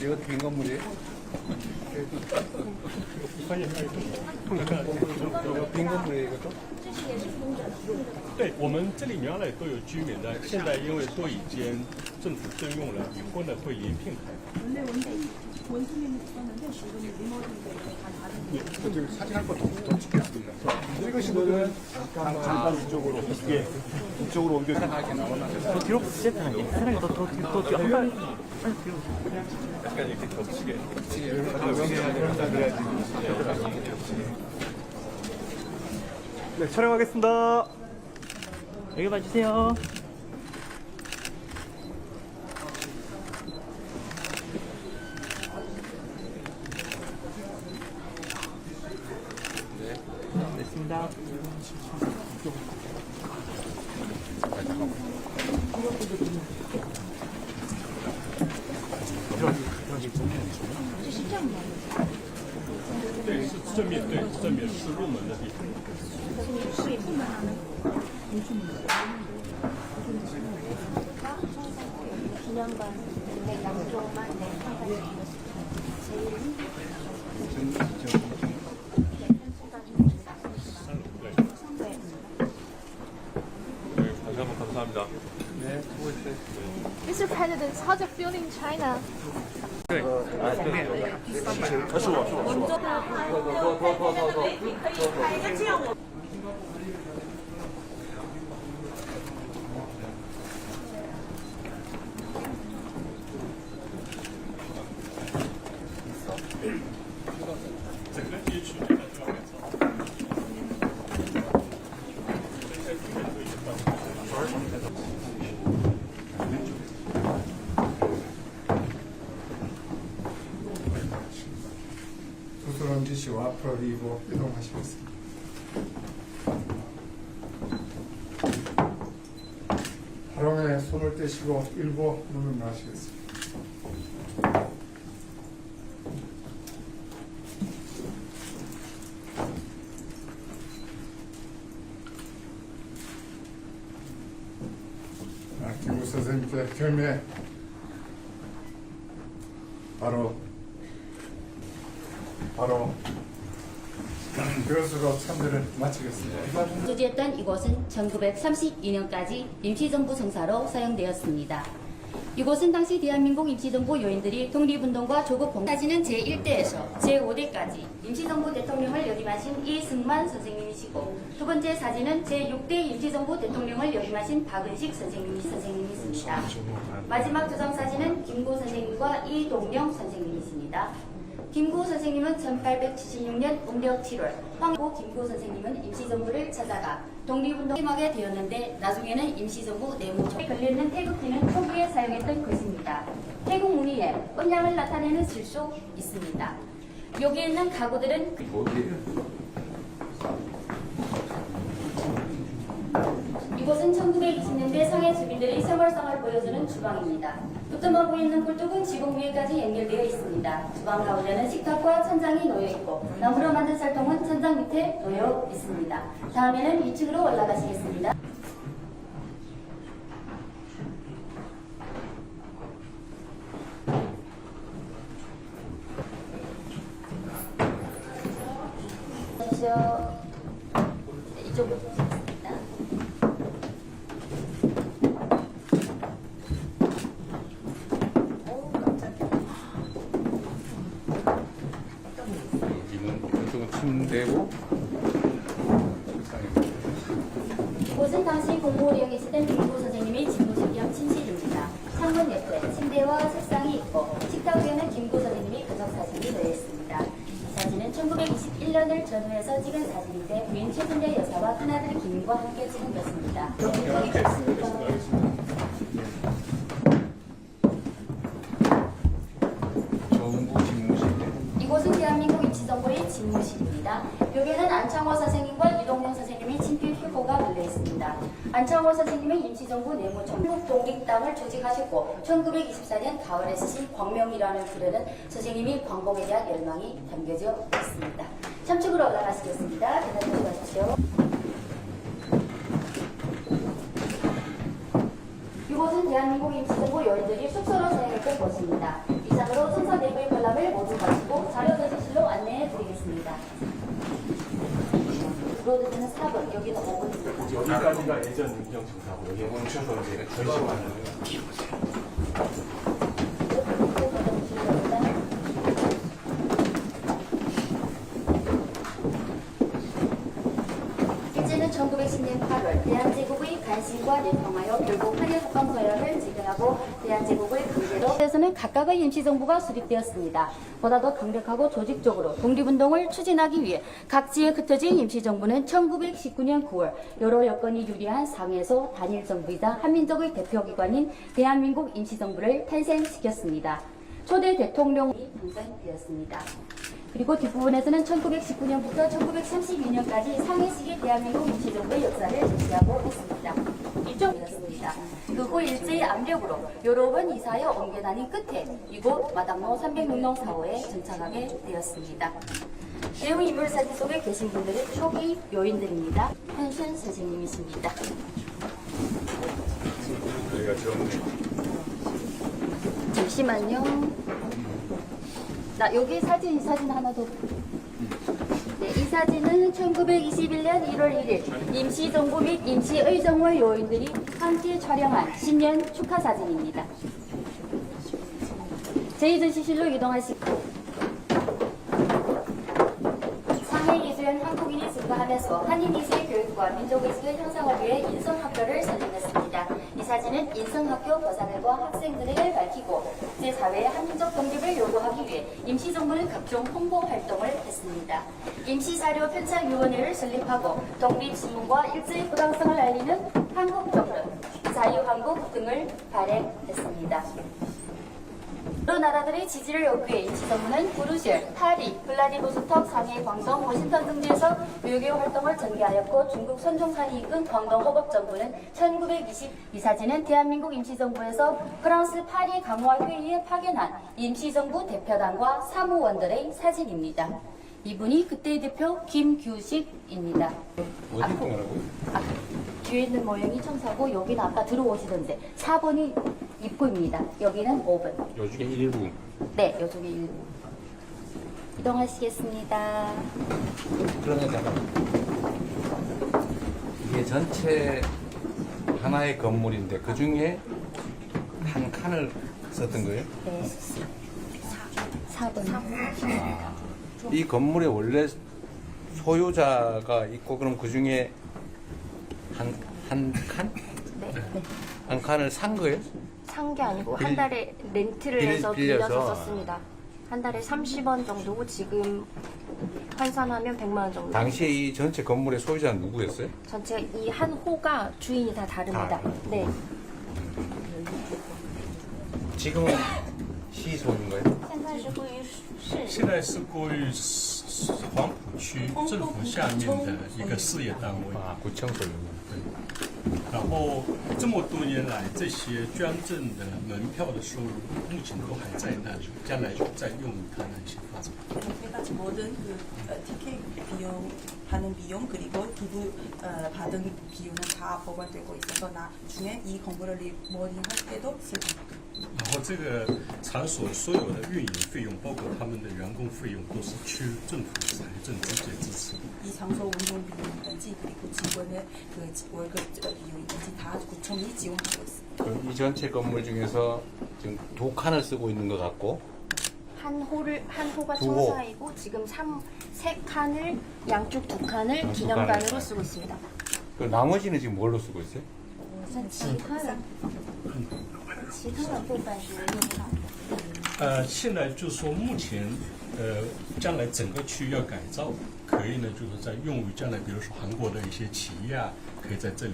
이거 빈 건물이에요? 빈 건물이에요, 이것도? 对，我们这里原来都有居民的，现在因为都已经政府征用了，以后呢会临聘开发。 원수님이 있었는데 지금 리모델링 다 다른 저기 사진할 거더 찍겠습니다. 찍으시면은 잠깐 이쪽으로. 예. 이쪽으로 옮겨 편하게 나오나. 더 뒤로 보시죠, 편하게. 편하게 더 뒤로. 한 발. 빨리 뒤로. 약간 이렇게 겹치게. 네, 촬영하겠습니다. 여기 봐주세요. 됐습니다.对，是正面，对，正面是入门的地方。 기념관 네, 양쪽만 네, 다시 한번 감사합니다. 네, 수고했어요. Mr. President, how's it feeling in China? 수술원 지시와 앞으로 이고 이동하시겠습니다. 하롱에 손을 떼시고 일부 눈을 마시겠습니다. 김구 선생님께 결매 바로 그것으로 참여를 마치겠습니다. 소지했던 이곳은 1932년까지 임시정부 성사로 사용되었습니다. 이곳은 당시 대한민국 임시정부 요인들이 독립운동과 조국 사진은 제1대에서 제5대까지 임시정부 대통령을 역임하신 이승만 선생님이시고 두 번째 사진은 제6대 임시정부 대통령을 역임하신 박은식 선생님이십니다. 마지막 두 장 사진은 김구 선생님과 이동영 선생님이십니다. 김구 선생님은 1876년 음력 7월, 황고 김구 선생님은 임시정부를 찾아가 독립운동을 하게 되었는데 나중에는 임시정부 내무총에 걸려있는 태극기는 초기에 사용했던 것입니다. 태국 무늬에 음양을 나타내는 실수 있습니다. 여기에 있는 가구들은 이곳은 1920년대 상해 주민들의 생활상을 보여주는 주방입니다. 붙어먹고 있는 굴뚝은 지붕 위에까지 연결되어 있습니다. 주방 가운데는 식탁과 천장이 놓여 있고 나무로 만든 쌀통은 천장 밑에 놓여 있습니다. 다음에는 2층으로 올라가시겠습니다. 이쪽으로 보시겠습니다. 이쪽은 침대고 이곳은 당시 공무원에 계시던 김구 선생님의 집무실 겸 침실입니다. 창문 옆에 침대와 책상이 있고 식탁 위에는 김구 선생님이 가족 사진이 놓여 있습니다. 이 사진은 1921년을 전후해서 찍은 사진인데 부인 최순재 여사와 큰아들 김과 함께 찍은 것입니다. 정부 집무실에 이곳은 대한민국 임시정부의 집무실입니다. 여기에는 안창호 선생님과 이동영 선생님의 친필 휴고가 걸려 있습니다. 안창호 선생님은 임시정부 내무총 한국 독립당을 조직하셨고 1924년 가을에 쓰신 광명이라는 글에는 선생님이 광복에 대한 열망이 담겨져 있습니다. 3층으로 올라가시겠습니다. 대단히 가십시오. 이곳은 대한민국 임시정부 요인들이 숙소로 사용했던 곳입니다. 이상으로 순서 여기까지가 예전 인정 증사고 여기 멈춰서 이제 전시관을 일제는 1910년 8월 대한제국의 간신과 열성하여 결국 한일국방서약을 지정하고 대한제국을 강제로 에서는 각각의 임시정부가 수립되었습니다. 보다 더 강력하고 조직적으로 독립운동을 추진하기 위해 각지에 흩어진 임시정부는 1919년 9월 여러 여건이 유리한 상해에서 단일정부이자 한민족의 대표기관인 대한민국 임시정부를 탄생시켰습니다. 초대 대통령이 당선되었습니다. 그리고 뒷부분에서는 1919년부터 1932년까지 상해시기 대한민국 임시정부의 역사를 제시하고 있습니다. 이쪽이었습니다. 그 후 일제의 압력으로 여러 번 이사하여 옮겨 다닌 끝에 이곳 마당로 306동 4호에 정착하게 되었습니다. 내용 인물 사진 속에 계신 분들은 초기 요인들입니다. 한순 선생님이십니다. 잠시만요. 여기 이 사진 하나 더. 네, 이 사진은 1921년 1월 1일 임시정부 및 임시의정부 요인들이 함께 촬영한 신년 축하 사진입니다. 제2전시실로 이동하시고 상해 이수연 한국인이 증가하면서 한인이수의 교육과 민족의식을 형성하기 위해 인성학교를 설립했습니다. 이 사진은 인성학교 교사들과 학생들을 밝히고 제4회 한민족 독립을 요구하기 위해 임시정부는 각종 홍보 활동을 했습니다. 임시사료편찬위원회를 설립하고 독립신문과 일제의 부당성을 알리는 한국적론, 자유한국 등을 발행했습니다. 여러 나라들의 지지를 얻기 위해 임시정부는 브루셀, 파리, 블라디보스톡, 상해, 광동, 워싱턴 등지에서 외교 활동을 전개하였고 중국 선종산이 이끈 광동허법정부는 1920 이 사진은 대한민국 임시정부에서 프랑스 파리 강화회의에 파견한 임시정부 대표단과 사무원들의 사진입니다. 이분이 그때의 대표 김규식입니다. 어디 동이라고요? 뒤에 있는 모형이 청사고 여기는 아까 들어오시던데 4번이 입구입니다. 여기는 5번. 요중에 1부. 네, 요쪽에 1부. 이동하시겠습니다. 그러면 잠깐 이게 전체 하나의 건물인데 그 중에 한 칸을 썼던 거예요? 네, 4번. 이 건물의 원래 소유자가 있고 그럼 그 중에 한 칸? 네. 한 칸을 산 거예요? 산 게 아니고 한 달에 렌트를 해서 빌려서. 빌려서 썼습니다. 한 달에 30원 정도고 지금 환산하면 100만 원 정도. 당시에 이 전체 건물의 소유자는 누구였어요? 전체가 이 한 호가 주인이 다 다릅니다. 네. 지금은 시 소유인가요? 现在是归于黄埔区政府下面的一个事业单位。 아, 구청 소유입니다. 然后这么多年来，这些捐赠的门票的收入，目前都还在那里，将来就再用于它的一些发展。 그러니까 모든 티켓 비용 하는 비용 그리고 기부 받은 비용은 다 보관되고 있어서 나중에 이 건물을 리모델링 할 때도 쓸 겁니다. 然后这个场所所有的运营费用，包括他们的员工费用，都是区政府财政直接支持。 이 장소 운영 비용이든지 그리고 직원의 그 월급 비용이든지 다 구청이 지원하고 있습니다. 그럼 이 전체 건물 중에서 지금 2칸을 쓰고 있는 것 같고 한 호가 두 호. 청사이고 지금 3칸을 양쪽 2칸을 기념관으로 쓰고 있습니다. 그 나머지는 지금 뭘로 쓰고 있어요? 其他的部分是用不到。现在就是说目前，将来整个区要改造，可以呢，就是在用于将来，比如说韩国的一些企业啊，可以在这里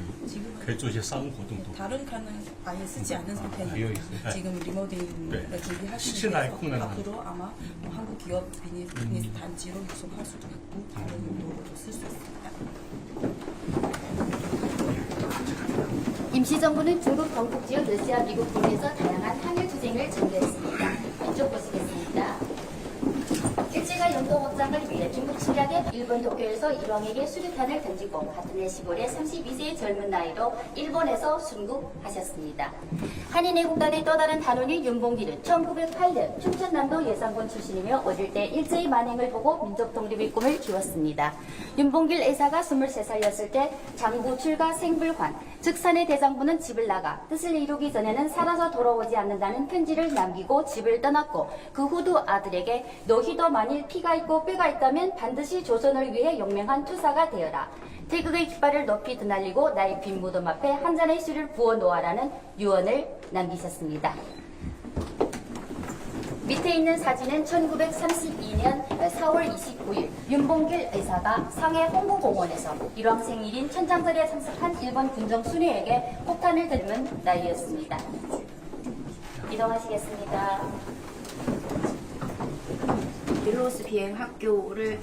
可以做一些商务活动都。 다른 칸은 아예 쓰지 않는 비어 상태예요. 있어요. 지금 리모델링을 준비하시는 신라의 데서 콩나물. 앞으로 아마 한국 기업 비즈니스 단지로 유통할 수도 있고 다른 용도로도 쓸 수 있습니다. 임시정부는 중국 동북 지역 러시아, 미국 등에서 다양한 항일 투쟁을 전개했습니다. 이쪽 보시겠습니다. 일제가 영토 확장을 위해 7일 중국 침략에 일본 도쿄에서 일왕에게 수류탄을 던지고 같은 해 10월에 32세의 젊은 나이로 일본에서 순국하셨습니다. 한인애국단의 또 다른 단원인 윤봉길은 1908년 충청남도 예산군 출신이며 어릴 때 일제의 만행을 보고 민족 독립의 꿈을 키웠습니다. 윤봉길 의사가 23살이었을 때 장부 출가 생불관, 즉 사내 대장부는 집을 나가 뜻을 이루기 전에는 살아서 돌아오지 않는다는 편지를 남기고 집을 떠났고 그 후도 아들에게 너희도 만일 피가 있고 뼈가 있다면 반드시 조선을 위해 용맹한 투사가 되어라. 태극의 깃발을 높이 드날리고 나의 빈 무덤 앞에 한 잔의 술을 부어 놓아라는 유언을 남기셨습니다. 밑에 있는 사진은 1932년 4월 29일 윤봉길 의사가 상해 홍보공원에서 일왕 생일인 천장설에 참석한 일본 군정 순회에게 폭탄을 던진 날이었습니다. 이동하시겠습니다. 벨로스 비행 학교를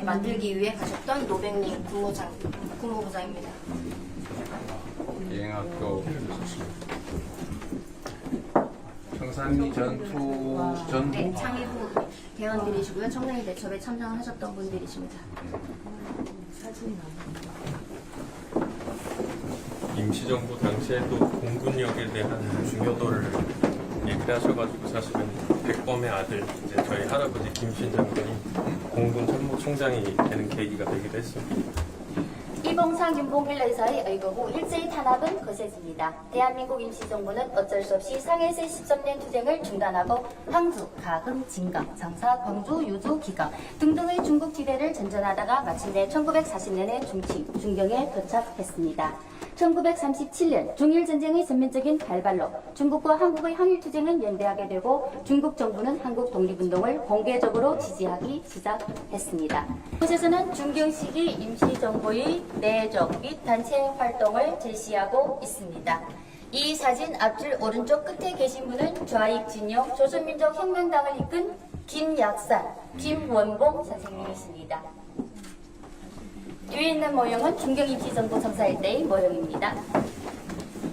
만들기 위해 가셨던 노백님 국무부장입니다. 비행학교 청산리 전투 전부 네, 창의부 대원들이시고요. 청량리 대첩에 참전하셨던 분들이십니다. 임시정부 당시에도 공군력에 대한 중요도를 얘기하셔가지고 사실은 백범의 아들 이제 저희 할아버지 김신 장군이 공군 참모총장이 되는 계기가 되기도 했습니다. 이봉상 윤봉길 의사의 의거 후 일제히 탄압은 거세집니다. 대한민국 임시정부는 어쩔 수 없이 상해세 13년 투쟁을 중단하고 항주, 가흥, 진강, 장사, 광주, 유주, 기강 등등의 중국 지대를 전전하다가 마침내 1940년에 중경에 도착했습니다. 1937년 중일전쟁의 전면적인 발발로 중국과 한국의 항일투쟁은 연대하게 되고 중국 정부는 한국 독립운동을 공개적으로 지지하기 시작했습니다. 이곳에서는 중경 시기 임시정부의 내적 및 단체 활동을 제시하고 있습니다. 이 사진 앞줄 오른쪽 끝에 계신 분은 좌익 진영 조선민족혁명당을 이끈 김약산, 김원봉 선생님이십니다. 뒤에 있는 모형은 중경 임시정부 청사일 때의 모형입니다.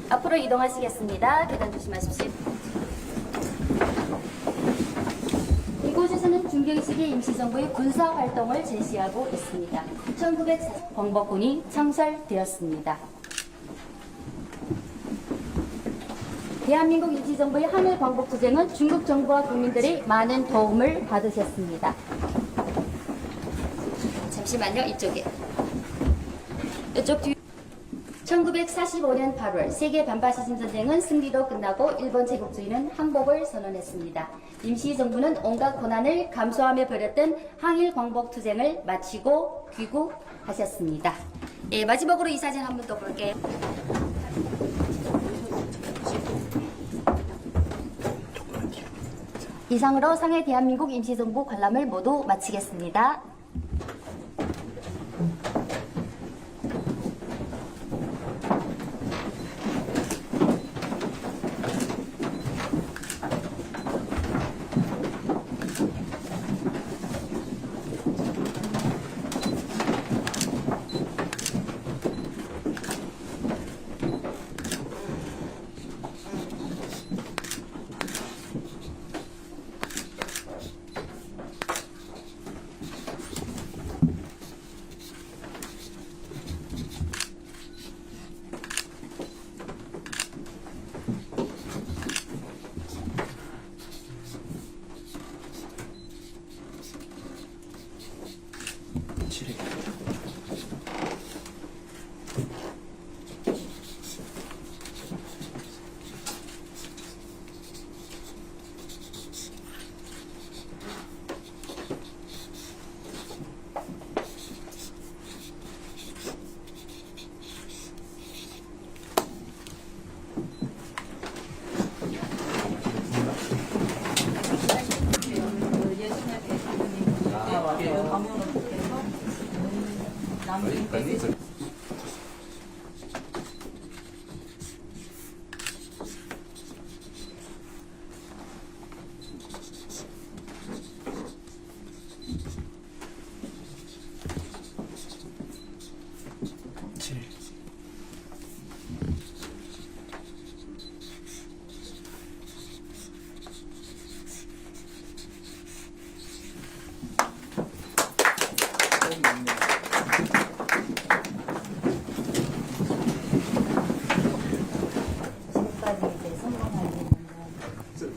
앞으로 이동하시겠습니다. 계단 조심하십시오. 이곳에서는 중경 시기 임시정부의 군사활동을 제시하고 있습니다. 1940 광복군이 창설되었습니다. 대한민국 임시정부의 항일 광복투쟁은 중국 정부와 국민들의 많은 도움을 받으셨습니다. 잠시만요. 이쪽에. 이쪽 뒤 1945년 8월 세계 반파시즘 전쟁은 승리로 끝나고 일본 제국주의는 항복을 선언했습니다. 임시정부는 온갖 고난을 감수하며 벌였던 항일 광복 투쟁을 마치고 귀국하셨습니다. 예, 마지막으로 이 사진 한 번 더 볼게요. 이상으로 상해 대한민국 임시정부 관람을 모두 마치겠습니다.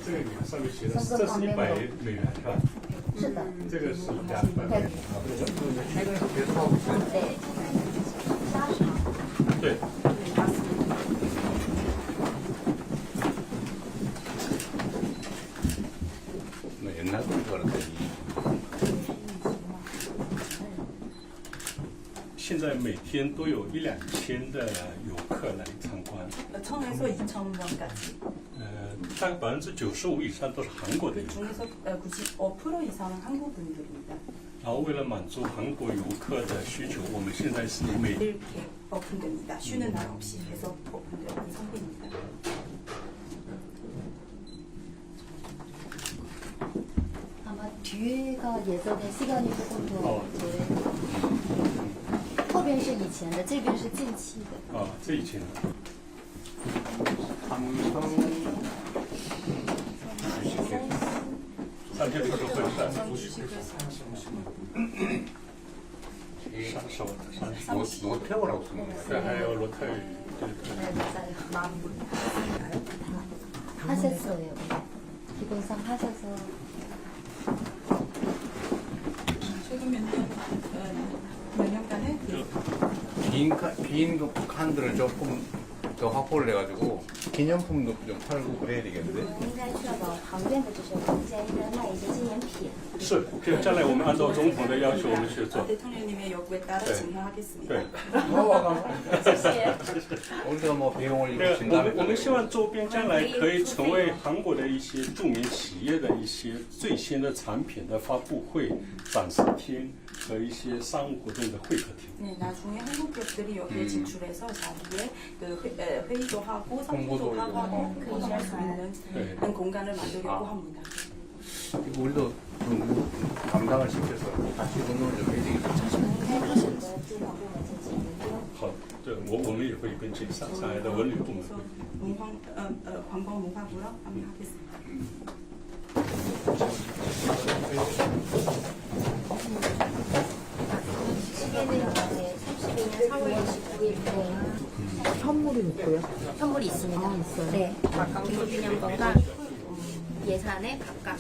这个你看上面写的，这是100美元是吧？是的，这个是200美元。对。 옛날 거라더니 现在每天都有1-2千的游客来参观， 1000에서 2000명까지. 大概95%以上都是韩国的游 그 客。 중에서 95% 이상은 한국 분들입니다. 然后为了满足韩国游客的需求，我们现在是每 이렇게 오픈됩니다. 쉬는 날 없이 계속 오픈되는 상태입니다. 아마 뒤에가 예전에 시간이 조금 더 오래. 后边是以前的，这边是近期的。这以前 삼성3天特殊会战， 노태우라고 쓰는 거예요. 对，还有罗特语， 네, 맞아요. 하셨어요. 기본상 하셔서. 최근 몇 년간은 빈 칸들을 조금 더 확보를 해가지고 기념품도 좀 팔고 그래야 되겠는데. 应该确保旁边的这些空间应该卖一些纪念品。是，就将来我们按照总统的要求，我们去做。 대통령님의 요구에 따라 네. 진행하겠습니다. 对， 우리가 뭐 비용을 对， 이거 我们 진단을 希望周边将来可以成为韩国的一些著名企业的一些最新的产品的发布会、展示厅和一些商务活动的会客厅。 네, 나중에 한국 기업들이 여기에 진출해서 자기의 그 회의도 하고 상품도 하고 공유할 수 있는 공간을 만들려고 합니다. 우리도 좀 감당을 시켜서 같이 운동을 좀 해야 되겠다. 好，对，我们也会跟这上海的文旅部门会。 관광문화부랑 하겠습니다. 시계는 이제 32년 4월 29일. 선물이 있고요. 선물이 있습니다. 있어요? 네. 기념권과 예산에 각각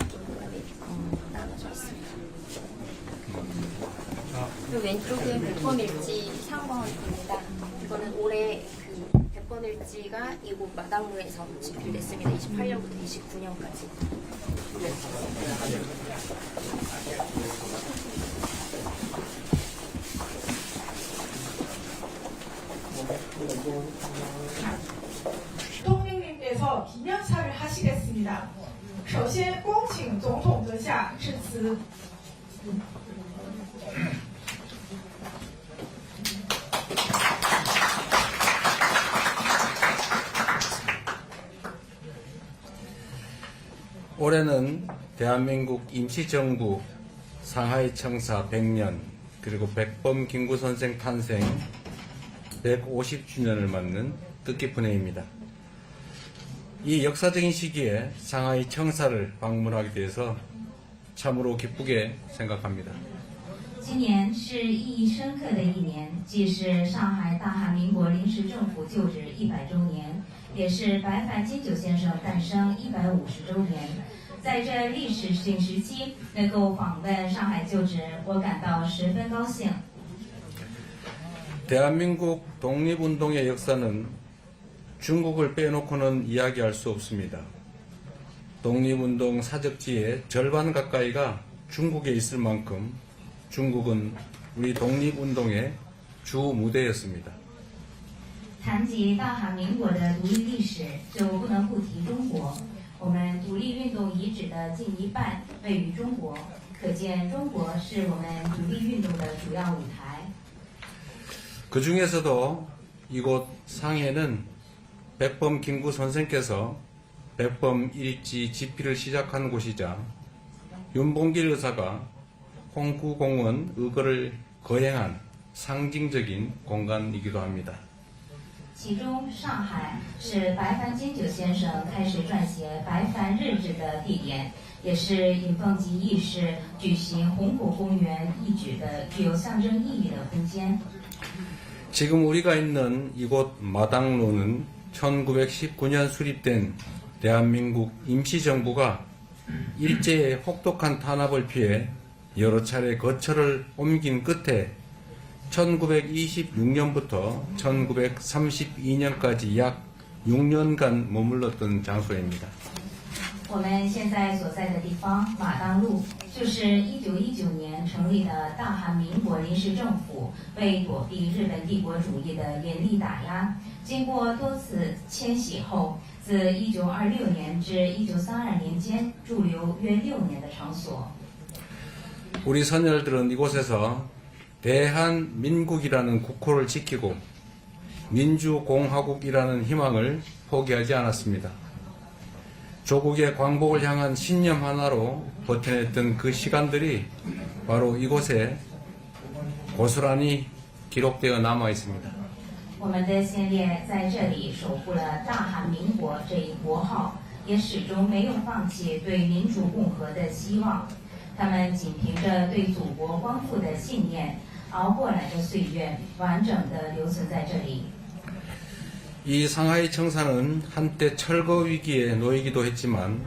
나눠져 있습니다. 그리고 왼쪽은 백범일지 상관입니다. 이거는 올해 그 백범일지가 이곳 마당루에서 집필됐습니다. 28년부터 29년까지. 총리님께서 기념사를 하시겠습니다. 首先恭请总统阁下致辞。 올해는 대한민국 임시정부 상하이 청사 100년 그리고 백범 김구 선생 탄생 150주년을 맞는 뜻깊은 해입니다. 이 역사적인 시기에 상하이 청사를 방문하게 돼서 참으로 기쁘게 생각합니다. 今年是意义深刻的一年，既是上海大韩民国临时政府就职100周年，也是白帆金九先生诞生150周年。在这历史性时期，能够访问上海就职，我感到十分高兴。 대한민국 독립운동의 역사는 중국을 빼놓고는 이야기할 수 없습니다. 독립운동 사적지의 절반 가까이가 중국에 있을 만큼 중국은 우리 독립운동의 주 무대였습니다. 谈及大韩民国的独立历史，就不能不提中国。我们独立运动遗址的近一半位于中国，可见中国是我们独立运动的主要舞台。 그 중에서도 이곳 상해는 백범 김구 선생께서 백범 일지 집필을 시작한 곳이자 윤봉길 의사가 홍구공원 의거를 거행한 상징적인 공간이기도 합니다. 其中，上海是白帆金九先生开始撰写白帆日志的地点，也是尹奉吉义士举行红果公园义举的具有象征意义的空间。 지금 우리가 있는 이곳 마당로는 1919년 수립된 대한민국 임시정부가 일제의 혹독한 탄압을 피해 여러 차례 거처를 옮긴 끝에 1926년부터 1932년까지 약 6년간 머물렀던 장소입니다. 我们现在所在的地方马当路，就是1919年成立的大韩民国临时政府为躲避日本帝国主义的严厉打压，经过多次迁徙后，自1926年至1932年间驻留约6年的场所。 우리 선열들은 이곳에서 대한민국이라는 국호를 지키고 민주공화국이라는 희망을 포기하지 않았습니다. 조국의 광복을 향한 신념 하나로 버텨냈던 그 시간들이 바로 이곳에 고스란히 기록되어 남아 있습니다. 我们的先烈在这里守护了大韩民国这一国号，也始终没有放弃对民主共和的希望。他们仅凭着对祖国光复的信念，熬过来的岁月，完整的留存在这里。 이 상하이 청사는 한때 철거 위기에 놓이기도 했지만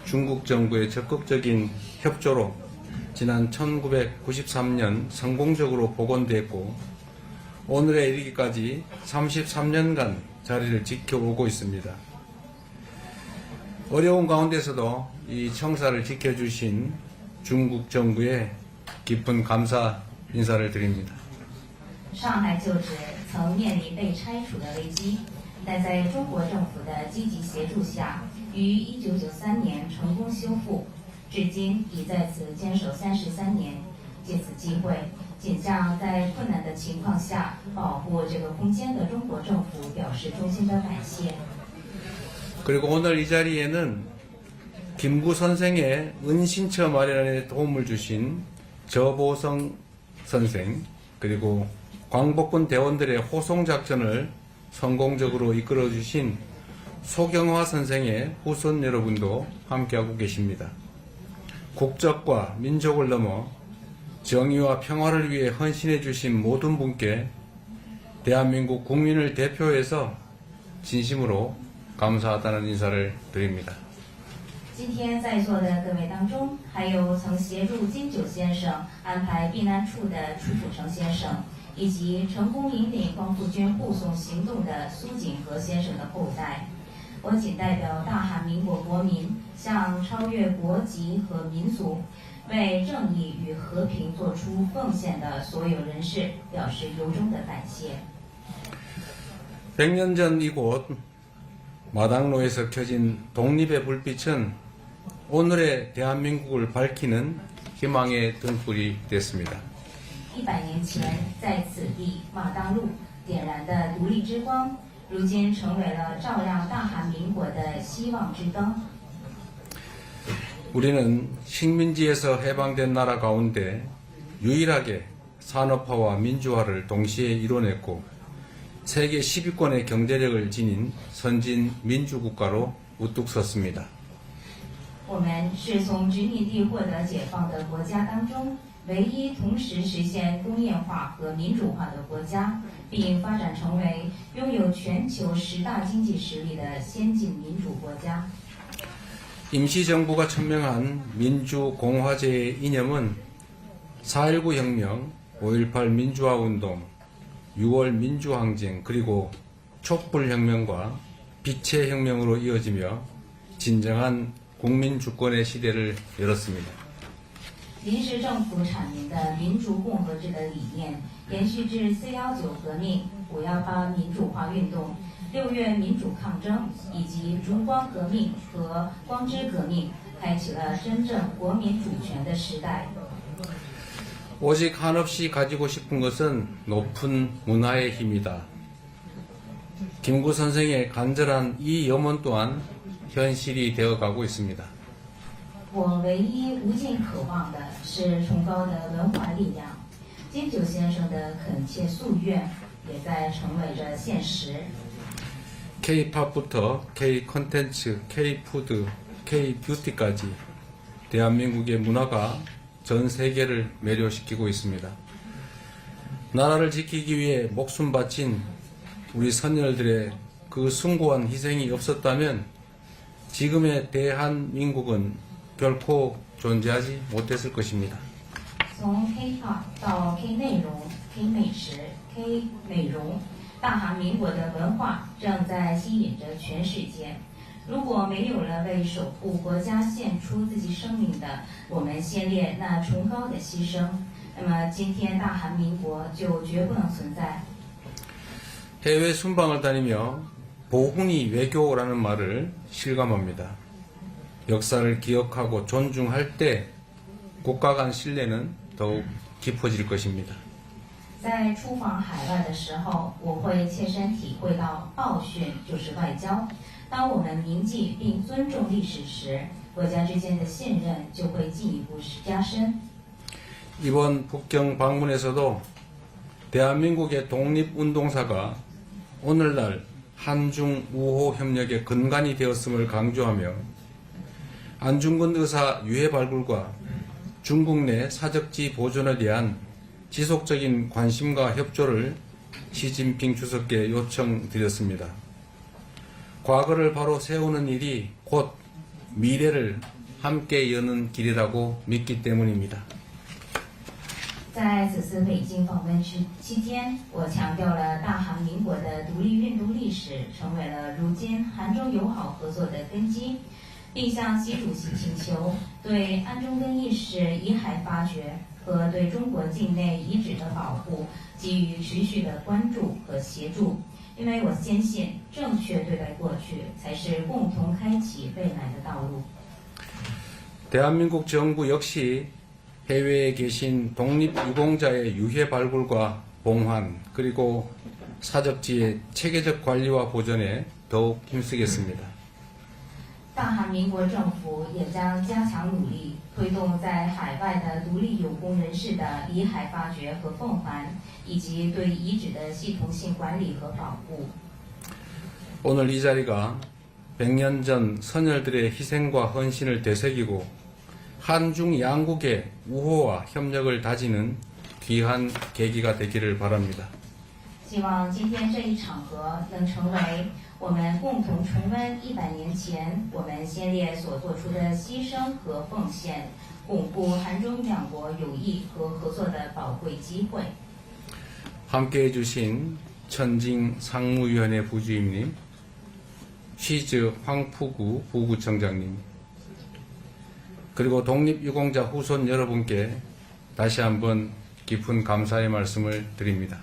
중국 정부의 적극적인 협조로 지난 1993년 성공적으로 복원됐고 오늘에 이르기까지 33년간 자리를 지켜오고 있습니다. 어려운 가운데서도 이 청사를 지켜주신 중국 정부에 깊은 감사 인사를 드립니다. 上海旧址曾面临被拆除的危机，但在中国政府的积极协助下，于1993年成功修复，至今已在此坚守33年。借此机会，仅向在困难的情况下保护这个空间的中国政府表示衷心的感谢。 그리고 오늘 이 자리에는 김구 선생의 은신처 마련에 도움을 주신 저보성 선생 그리고 광복군 대원들의 호송작전을 성공적으로 이끌어주신 소경화 선생의 후손 여러분도 함께하고 계십니다. 국적과 민족을 넘어 정의와 평화를 위해 헌신해 주신 모든 분께 대한민국 국민을 대표해서 진심으로 감사하다는 인사를 드립니다. 今天在座的各位当中，还有曾协助金九先生安排避难处的楚楚成先生，以及成功引领光复军护送行动的苏锦和先生的后代。我仅代表大韩民国国民，向超越国籍和民族，为正义与和平做出奉献的所有人士表示由衷的感谢。 100년 전 이곳 마당로에서 켜진 독립의 불빛은 오늘의 대한민국을 밝히는 희망의 등불이 됐습니다. 100年前，在此地马当路点燃的独立之光，如今成为了照亮大韩民国的希望之灯。 우리는 식민지에서 해방된 나라 가운데 유일하게 산업화와 민주화를 동시에 이뤄냈고 세계 10위권의 경제력을 지닌 선진 민주국가로 우뚝 섰습니다. 我们是从殖民地获得解放的国家当中唯一同时实现工业化和民主化的国家，并发展成为拥有全球10大经济实力的先进民主国家。 임시정부가 천명한 민주공화제의 이념은 4.19 혁명, 5.18 민주화운동, 6월 민주항쟁 그리고 촛불혁명과 빛의 혁명으로 이어지며 진정한 국민주권의 시대를 열었습니다. 临时政府阐明的民主共和制的理念，延续至4.19革命、5.18民主化运动、6月民主抗争以及烛光革命和光之革命，开启了真正国民主权的时代。 오직 한없이 가지고 싶은 것은 높은 문화의 힘이다. 김구 선생의 간절한 이 염원 또한 현실이 되어가고 있습니다. 我唯一无尽渴望的是崇高的文化力量。金九先生的恳切夙愿也在成为着现实。 K-팝부터 K-컨텐츠, K-푸드, K-뷰티까지 대한민국의 문화가 전 세계를 매료시키고 있습니다. 나라를 지키기 위해 목숨 바친 우리 선열들의 그 숭고한 희생이 없었다면 지금의 대한민국은 결코 존재하지 못했을 것입니다. 从 K-pop 到 K 内容、K 美食、K 美容，大韩民国的文化正在吸引着全世界。如果没有了为守护国家献出自己生命的我们先烈那崇高的牺牲，那么今天大韩民国就绝不能存在。 해외 순방을 다니며 보훈이 외교라는 말을 실감합니다. 역사를 기억하고 존중할 때 국가 간 신뢰는 더욱 깊어질 것입니다. 在出访海外的时候，我会切身体会到报训就是外交。当我们铭记并尊重历史时，国家之间的信任就会进一步加深。 이번 북경 방문에서도 대한민국의 독립운동사가 오늘날 한중 우호 협력의 근간이 되었음을 강조하며 안중근 의사 유해 발굴과 중국 내 사적지 보존에 대한 지속적인 관심과 협조를 시진핑 주석께 요청드렸습니다. 과거를 바로 세우는 일이 곧 미래를 함께 여는 길이라고 믿기 때문입니다. 在此次北京访问期间，我强调了大韩民国的独立运动历史成为了如今韩中友好合作的根基，并向习主席请求对安中根义士遗骸发掘和对中国境内遗址的保护给予持续的关注和协助。因为我坚信，正确对待过去才是共同开启未来的道路。 대한민국 정부 역시 해외에 계신 독립유공자의 유해 발굴과 봉환 그리고 사적지의 체계적 관리와 보존에 더욱 힘쓰겠습니다. 大韩民国政府也将加强努力，推动在海外的独立有功人士的遗骸发掘和奉还，以及对遗址的系统性管理和保护。 오늘 이 자리가 100년 전 선열들의 희생과 헌신을 되새기고 한중 양국의 우호와 협력을 다지는 귀한 계기가 되기를 바랍니다. 希望今天这一场合能成为我们共同重温100年前我们先烈所做出的牺牲和奉献，巩固韩中两国友谊和合作的宝贵机会。 함께해 주신 천징 상무위원회 부주임님, 쉬즈 황푸구 부구청장님, 그리고 독립유공자 후손 여러분께 다시 한번 깊은 감사의 말씀을 드립니다.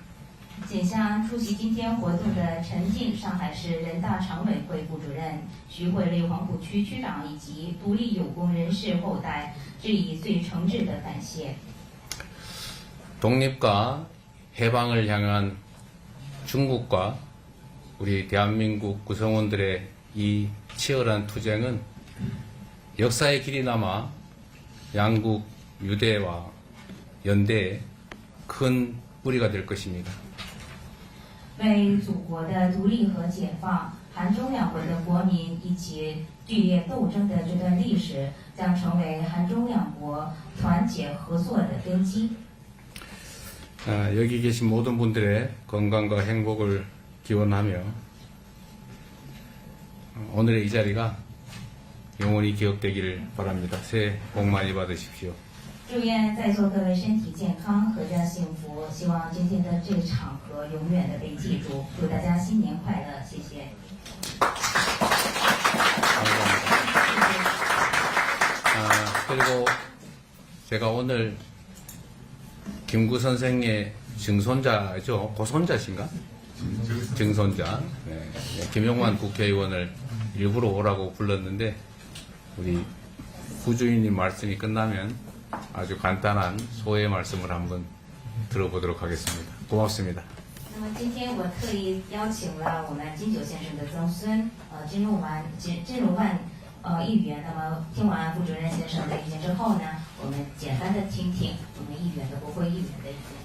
仅向出席今天活动的陈静上海市人大常委会副主任、徐汇内黄浦区区长以及独立有功人士后代致以最诚挚的感谢。 독립과 해방을 향한 중국과 우리 대한민국 구성원들의 이 치열한 투쟁은 역사의 길이 남아 양국 유대와 연대에 큰 뿌리가 될 것입니다. 为祖国的独立和解放，韩中两国的国民一起剧烈斗争的这段历史，将成为韩中两国团结合作的根基。 여기 계신 모든 분들의 건강과 행복을 기원하며 오늘의 이 자리가 영원히 기억되기를 바랍니다. 새해 복 많이 받으십시오. 祝愿在座各位身体健康，阖家幸福。希望今天的这个场合永远的被记住。祝大家新年快乐，谢谢。 그리고 제가 오늘 김구 선생의 증손자죠? 고손자신가? 증손자. 네. 김용만 국회의원을 일부러 오라고 불렀는데 우리 부주임님 말씀이 끝나면 아주 간단한 소회 말씀을 한번 들어보도록 하겠습니다. 고맙습니다. 那么今天我特意邀请了我们金九先生的曾孙金荣万议员。那么听完副主任先生的意见之后呢，我们简单的听听我们议员的国会议员的意见。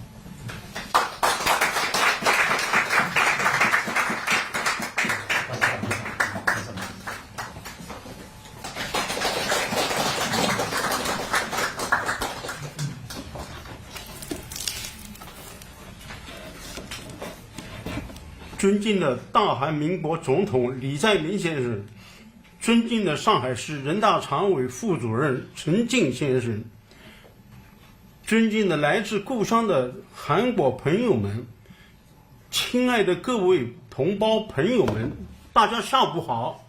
尊敬的大韩民国总统李在明先生，尊敬的上海市人大常委副主任陈静先生，尊敬的来自故乡的韩国朋友们，亲爱的各位同胞朋友们，大家下午好。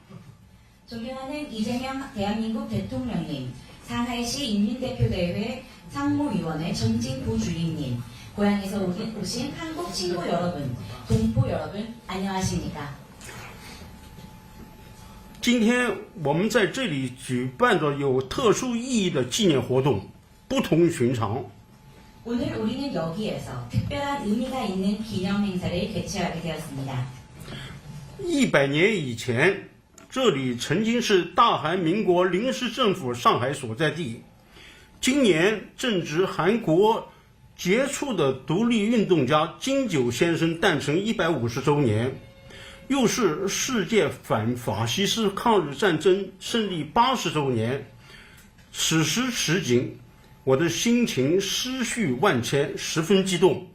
존경하는 이재명 대한민국 대통령님, 상하이시 인민대표대회 상무위원회 전진 부주임님, 고향에서 오신 한국 친구 여러분, 동포 여러분, 안녕하십니까? 今天我们在这里举办着有特殊意义的纪念活动，不同寻常。 오늘 우리는 여기에서 특별한 의미가 있는 기념 행사를 개최하게 되었습니다. 100年以前，这里曾经是大韩民国临时政府上海所在地。今年正值韩国杰出的独立运动家金九先生诞辰150周年，又是世界反法西斯抗日战争胜利80周年。此时此景，我的心情思绪万千，十分激动，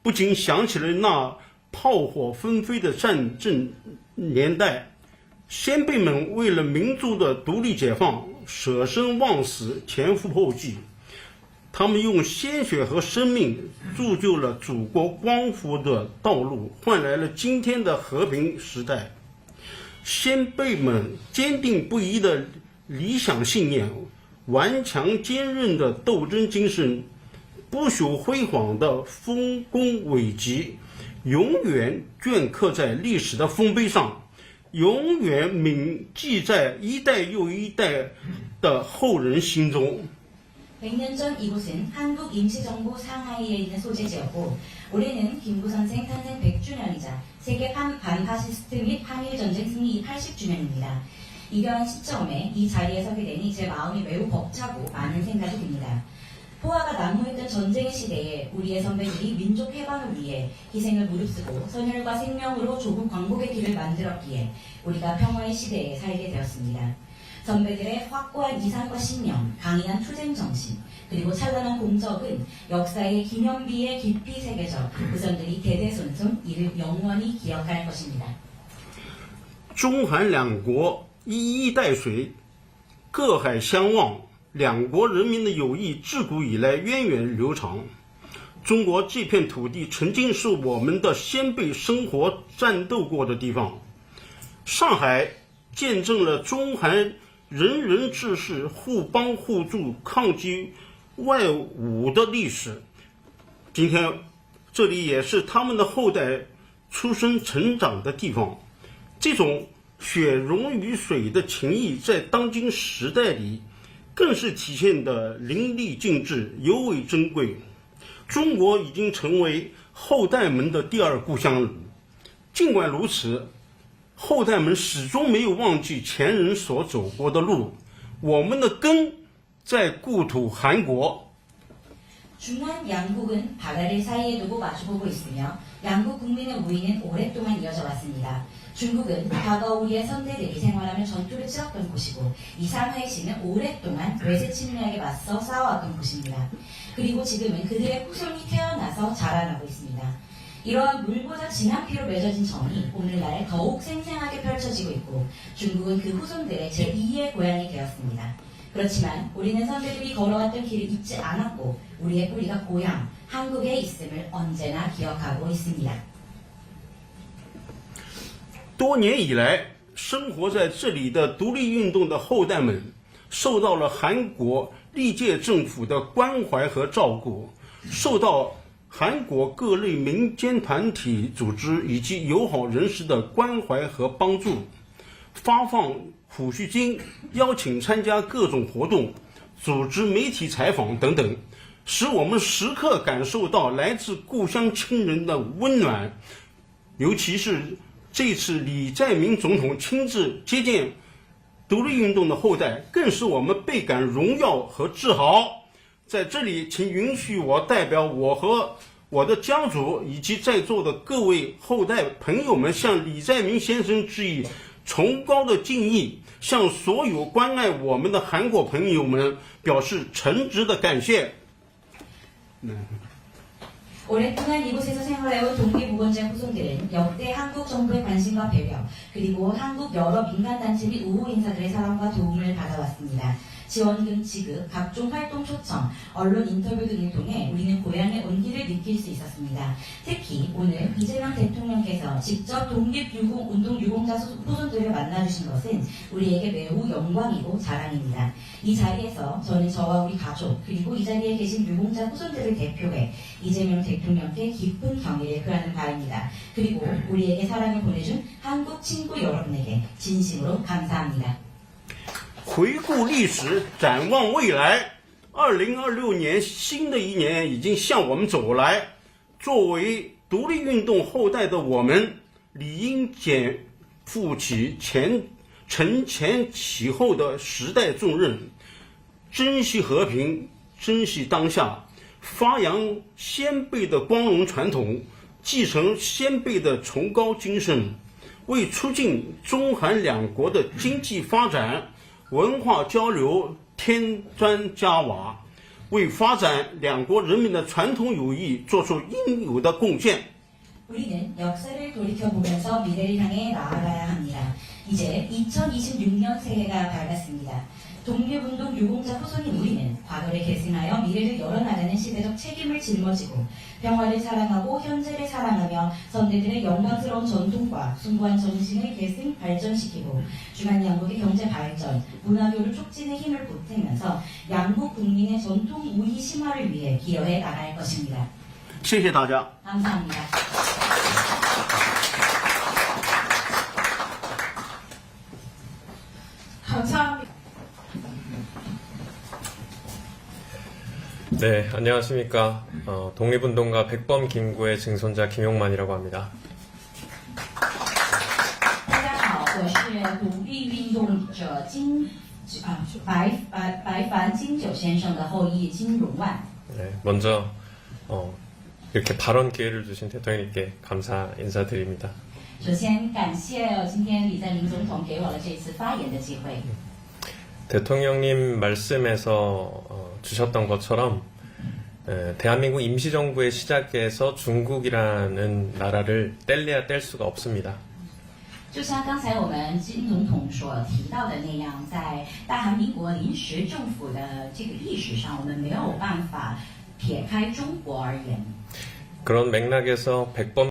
不禁想起了那炮火纷飞的战争年代。 先辈们为了民族的独立解放，舍生忘死，前赴后继。他们用鲜血和生命铸就了祖国光复的道路，换来了今天的和平时代。先辈们坚定不移的理想信念，顽强坚韧的斗争精神，不朽辉煌的丰功伟绩，永远镌刻在历史的丰碑上。 永远铭记在一代又一代的后人心中。 100년 전 이곳은 한국 임시정부 상하이에 있는 소재지였고 올해는 김구 선생 탄생 100주년이자 세계 반파시스트 및 한일전쟁 승리 80주년입니다. 이러한 시점에 이 자리에 서게 되니 제 마음이 매우 벅차고 많은 생각이 듭니다. 포화가 난무했던 전쟁의 시대에 우리의 선배들이 민족 해방을 위해 희생을 무릅쓰고 선열과 생명으로 조국 광복의 길을 만들었기에 우리가 평화의 시대에 살게 되었습니다. 선배들의 확고한 이상과 신념, 강인한 투쟁 정신, 그리고 찬란한 공적은 역사의 기념비에 깊이 새겨져 후손들이 대대손손 이를 영원히 기억할 것입니다. 中韩两国一衣带水，各海相望。 两国人民的友谊自古以来源远流长。中国这片土地曾经是我们的先辈生活战斗过的地方。上海见证了中韩人人志士互帮互助、抗击外侮的历史。今天，这里也是他们的后代出生成长的地方。这种血溶于水的情谊，在当今时代里。 更是体现的淋漓尽致，尤为珍贵。中国已经成为后代们的第二故乡了。尽管如此，后代们始终没有忘记前人所走过的路。我们的根在故土韩国。 중한 양국은 바다를 사이에 두고 마주보고 있으며 양국 국민의 우위는 오랫동안 이어져 왔습니다. 중국은 과거 우리의 선대들이 생활하며 전투를 치렀던 곳이고 이 상하이시는 오랫동안 외세 침략에 맞서 싸워왔던 곳입니다. 그리고 지금은 그들의 후손이 태어나서 자라나고 있습니다. 이러한 물보다 진한 피로 맺어진 정이 오늘날 더욱 생생하게 펼쳐지고 있고 중국은 그 후손들의 제2의 고향이 되었습니다. 그렇지만 우리는 선배들이 걸어왔던 길을 잊지 않았고 우리의 뿌리가 고향, 한국에 있음을 언제나 기억하고 있습니다. 多年以来，生活在这里的独立运动的后代们，受到了韩国历届政府的关怀和照顾，受到韩国各类民间团体组织以及友好人士的关怀和帮助，发放抚恤金，邀请参加各种活动，组织媒体采访等等，使我们时刻感受到来自故乡亲人的温暖。尤其是这次李在明总统亲自接见独立运动的后代，更使我们倍感荣耀和自豪。在这里，请允许我代表我和我的家族以及在座的各位后代朋友们，向李在明先生致以崇高的敬意，向所有关爱我们的韩国朋友们表示诚挚的感谢。 오랫동안 이곳에서 생활해온 독립유공자 후손들은 역대 한국 정부의 관심과 배려, 그리고 한국 여러 민간단체 및 우호 인사들의 사랑과 도움을 받아왔습니다. 지원금 지급, 각종 활동 초청, 언론 인터뷰 등을 통해 우리는 고향의 온기를 느낄 수 있었습니다. 특히 오늘 이재명 대통령께서 직접 독립운동 유공자 후손들을 만나주신 것은 우리에게 매우 영광이고 자랑입니다. 이 자리에서 저는 저와 우리 가족, 그리고 이 자리에 계신 유공자 후손들을 대표해 이재명 대통령께 깊은 경의를 표하는 바입니다. 그리고 우리에게 사랑을 보내준 한국 친구 여러분에게 진심으로 감사합니다. 回顾历史，展望未来，2026年新的一年已经向我们走来。作为独立运动后代的我们，理应肩负起承前启后的时代重任，珍惜和平，珍惜当下，发扬先辈的光荣传统，继承先辈的崇高精神，为促进中韩两国的经济发展、文化交流添砖加瓦，为发展两国人民的传统友谊做出应有的贡献。 우리는 역사를 돌이켜보면서 미래를 향해 나아가야 합니다. 이제 2026년 새해가 밝았습니다. 독립운동 유공자 후손인 우리는 과거를 계승하여 미래를 열어나가는 시대적 책임을 짊어지고 평화를 사랑하고 현재를 사랑하며 선대들의 영광스러운 전통과 숭고한 정신을 계승 발전시키고 주간 양국의 경제 발전, 문화교류 촉진에 힘을 보태면서 양국 국민의 전통 우위 심화를 위해 기여해 나갈 것입니다. 谢谢大家。 감사합니다. 감사합니다. 네, 안녕하십니까. 독립운동가 백범 김구의 증손자 김용만이라고 합니다. 大家好，我是独立运动者白凡金九先生的后裔金荣万。 네, 먼저 이렇게 발언 기회를 주신 대통령님께 감사 인사드립니다. 首先感谢今天李在明总统给我了这次发言的机会。 대통령님 말씀에서 주셨던 것처럼 대한민국 임시정부의 시작에서 중국이라는 나라를 뗄래야 뗄 수가 없습니다. 就像刚才我们金总统所提到的那样，在大韩民国临时政府的这个历史上，我们没有办法撇开中国而言。 그런 맥락에서 백범